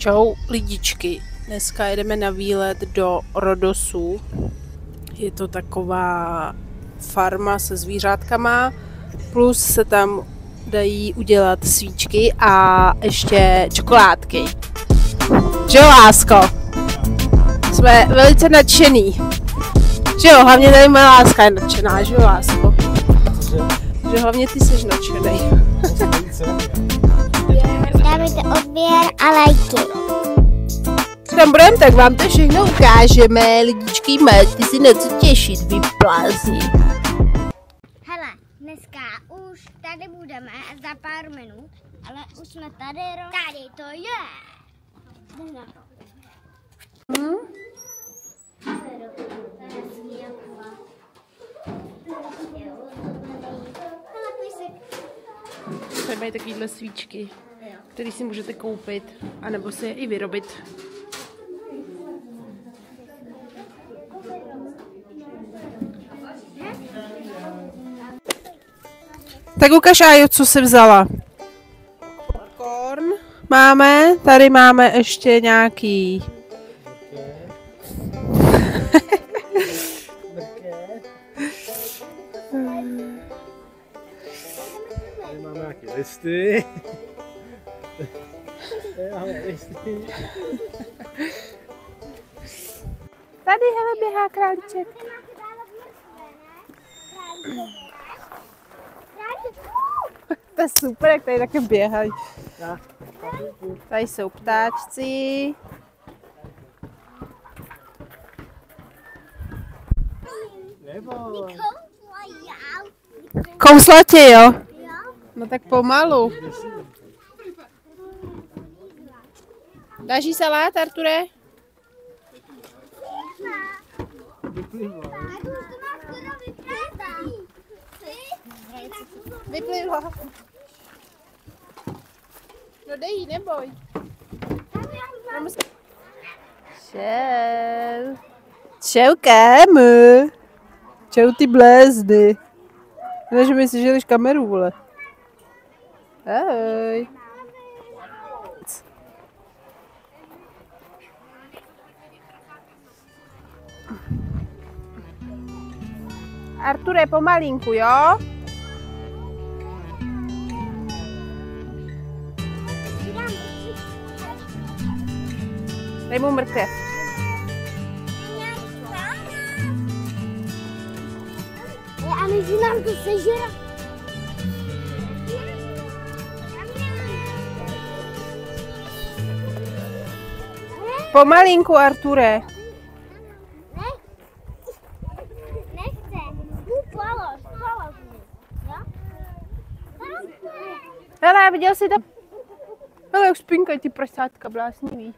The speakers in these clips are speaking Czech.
Čau lidičky, dneska jedeme na výlet do Rhodosu. Je to taková farma se zvířátkama, plus se tam dají udělat svíčky a ještě čokoládky. Že jo, lásko? Jsme velice nadšený. Že jo, hlavně tady moje láska je nadšená, že jo, lásko? Že hlavně ty jsi nadšenej. Dávajte odběr a lajky. Tam budeme, tak vám to všechno ukážeme. Lidičky, máte si na co těšit, vy blázni. Hele, dneska už tady budeme za pár minut, ale už jsme tady. Tady to je. Jdem na to. Tady mají takovýhle svíčky, které si můžete koupit, anebo si je i vyrobit. Tak ukaž, Ajo, co jsi vzala. Popcorn máme, tady máme ještě nějaký... Tady máme nějaké listy. Tady máme listy. Tady, hele, běhá králíček. To je super, jak tady také běhají. Tady jsou ptáčci. Kousla tě, jo? No tak pomalu. Dáš jí salát, Arture? Vyplivla. No dej jí, neboj. Čau. Čau, kámo. Čau, ty blázny. Než mi si želiš kameru, vole. Ahoj. Arture, pomalinku, jo? Dej mu mrkev. A my si nám to sežere. Pomalinku, Arture. Nechce. Polož mi. Jo? Hele, viděl jsi to? Hele, už spinkají ty prasátka bláznivý.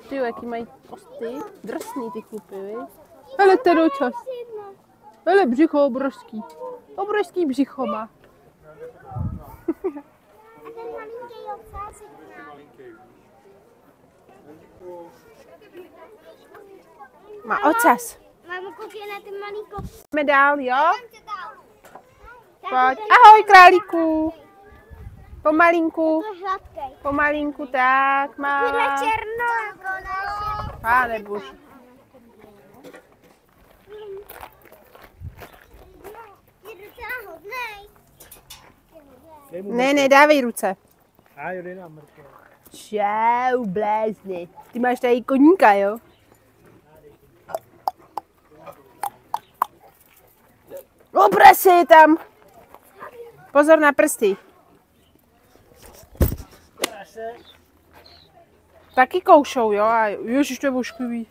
Ty jo, jaký mají posty. Drsný ty chlupy, víš? Hele, ten očas. Hele, břicho obrovský. Obrovský břicho má. Má ocas. Mámo, koukej na ty malý kopy. Jdeme dál, jo? Pojď. Ahoj, králíku. Pomalinku. Pomalinku, tak, má. Černo. Páne bož. Ne, nedávej ruce. A jo, dej nám mrkev. Čau, blázni. Ty máš tady koníka, jo? Obrasi je tam. Pozor na prsty. Taky koušou, jo? A ježiš, to je vošklivý.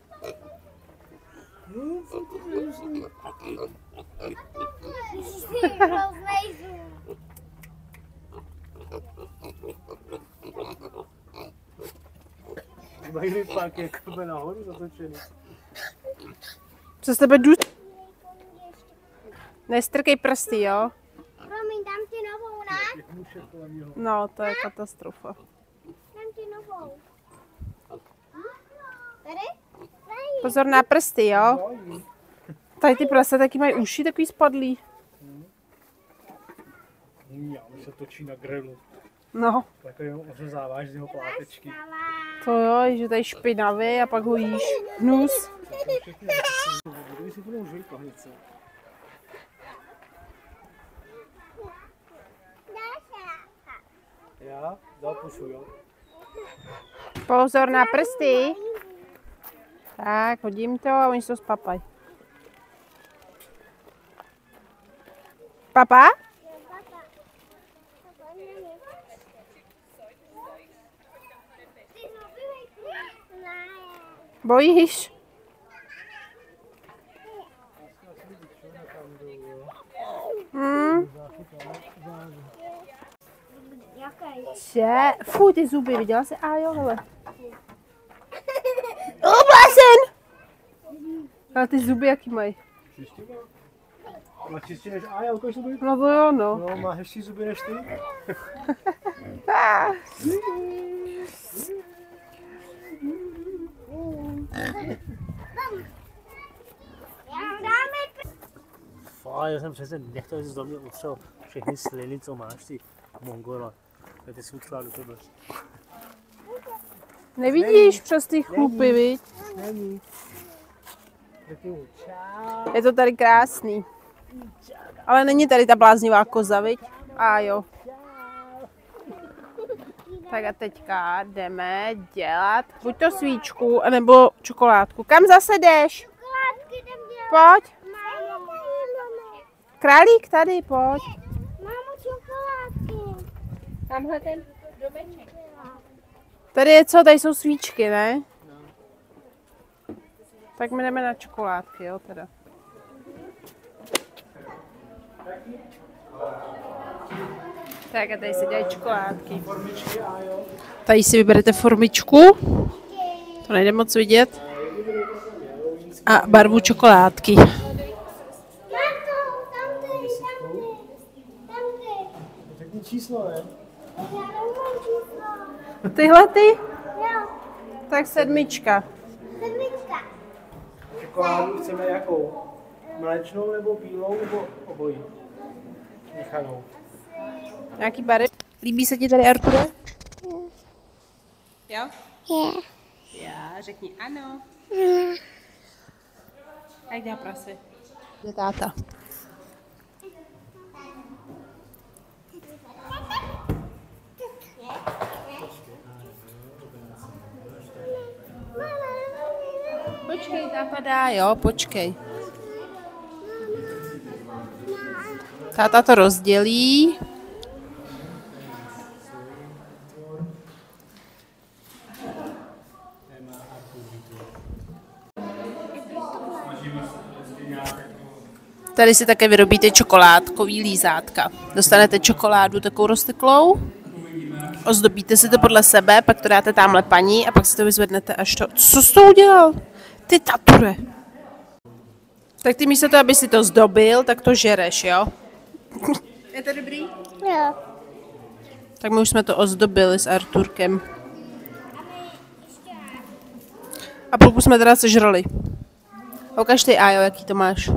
Mají vypák jako by nahoru zatočený. Co z tebe důst? Nestrkej prsty, jo? Promiň, dám ti novou, ne? No, to je katastrofa. Dám ti novou. Tady? Pozor na prsty, jo? tady ty prase taky mají uši takový spadlý. Já se točí na grilu. No. Tak jenom ořezáváš z jeho plátečky. To jo, že tady špinavý a pak ho jíš. Hnus. Kdyby si budou žít pahnice. Já? Dal pušu, jo? Pozor na prsty. Tak, hodím to a oni se to spapají. Papa? Bojíš? Fuj, ty zuby, viděla jsi? A jo, hele. Blázen! Ale ty zuby jaký mají? Má čistší než Aja, ukáž zuby? No to jo, no. No, má hezčí zuby než ty. Já jsem přesně nechtěl, že jsi do mě utřel všechny sliny, co máš, ty Mongola. Ty jsi utřela do tebe. Nevidíš přes ty chlupy, viď? Není. Je to tady krásný. Ale není tady ta bláznivá koza, viď? A jo. Tak a teďka jdeme dělat buď to svíčku, nebo čokoládku. Kam zase jdeš? Pojď. Králík tady, pojď. Mámo, čokoládky. Tamhle ten domeček. Tady je co? Tady jsou svíčky, ne? Tak my jdeme na čokoládky, jo, teda. Tak a tady se dělají čokoládky. Tady si vyberete formičku. To nejde moc vidět. A barvu čokoládky. Řekni číslo, ne? Tyhle ty? Jo, Tak 7. sedmička. Čokoládu chceme jakou? Mléčnou nebo bílou nebo obojí? Míchanou. Nějaký barev? Líbí se ti tady, Arture? Jo? Je. Já, řekni ano. Jak dá prase? Je táta. Počkej, táta dá, jo, počkej. Táta to rozdělí. Tady si také vyrobíte čokoládkový lízátka. Dostanete čokoládu takovou rozteklou, ozdobíte si to podle sebe, pak to dáte tamhle paní a pak si to vyzvednete až to... Co jsi to udělal? Ty tature. Tak ty místo toho, aby si to zdobil, tak to žereš, jo? Je to dobrý? Jo. Tak my už jsme to ozdobili s Arturkem. A půlku jsme teda sežrali. Ukaž ty, Ajo, jaký to máš.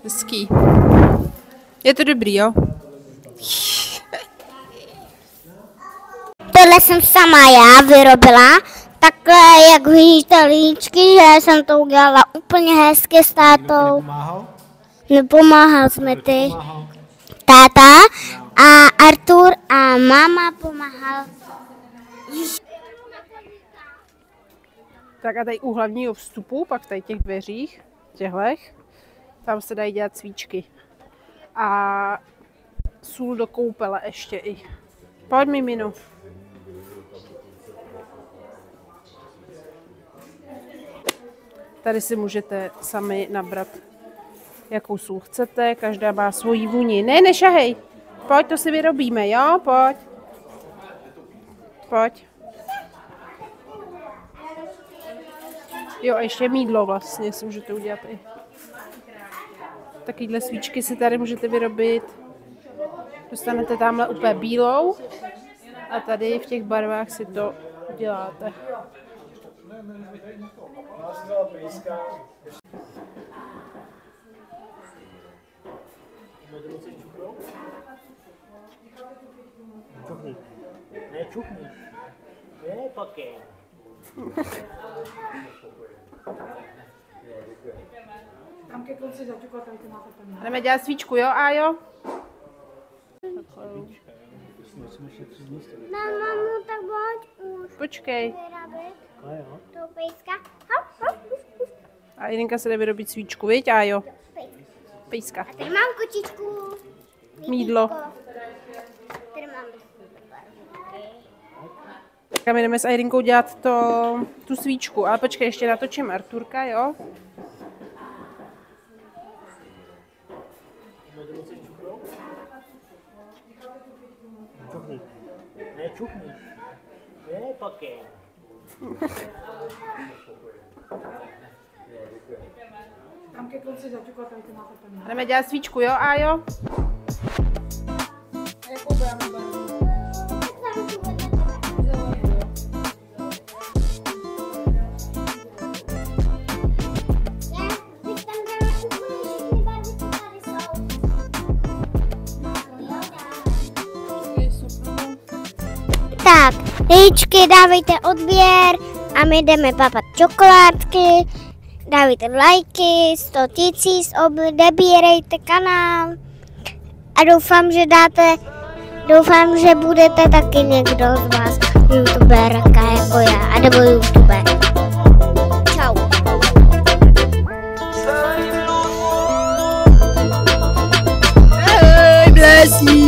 Hezký. Je to dobrý, jo? Tohle jsem sama já vyrobila, takhle jak vidíte talíčky, že jsem to udělala úplně hezky s tátou. Pomáhal? Nepomáhal jsme ty. Táta a Artur a máma pomáhal. Tak a tady u hlavního vstupu, pak tady těch dveřích, těhlech, tam se dají dělat svíčky. A sůl do koupele ještě i. Pojď, mimino. Tady si můžete sami nabrat, jakou sůl chcete, každá má svoji vůni. Ne, nešahej. Pojď, to si vyrobíme, jo? Pojď. Pojď. Jo, a ještě mýdlo vlastně si můžete udělat i. Takovýhle svíčky si tady můžete vyrobit. Dostanete tamhle úplně bílou a tady v těch barvách si to děláte? Čuchni. Ne, čuchni. Ne, pakej. Tam ke konci zaťukat, tady to máte plně. Jdeme dělat svíčku, jo, Ájo? Mamu, tak pojď už. Počkej. Vyrabit A jo. toho pejska. Hop, hop, hop. A Jirinka se jde vyrobit svíčku, viď, Ájo? Pejska. Tady mám kočičku. Mídlo. Tady mám Tak my jdeme s Jirinkou dělat tu svíčku. Ale počkej, ještě natočím Arturka, jo? Čuchni. Ne, čuchni. Ne, pakej. Tam ke konci zaťukat, tady to máte plně. Jdeme dělat svíčku, jo, Ájo? A jakou budeme barvu? Tak, lidičky, dávejte odběr a my jdeme papat čokoládky, dávejte lajky, 100 000, odebírejte kanál a doufám, že budete taky někdo z vás youtuberka jako já, nebo youtuber. Čau. Hey, bless me.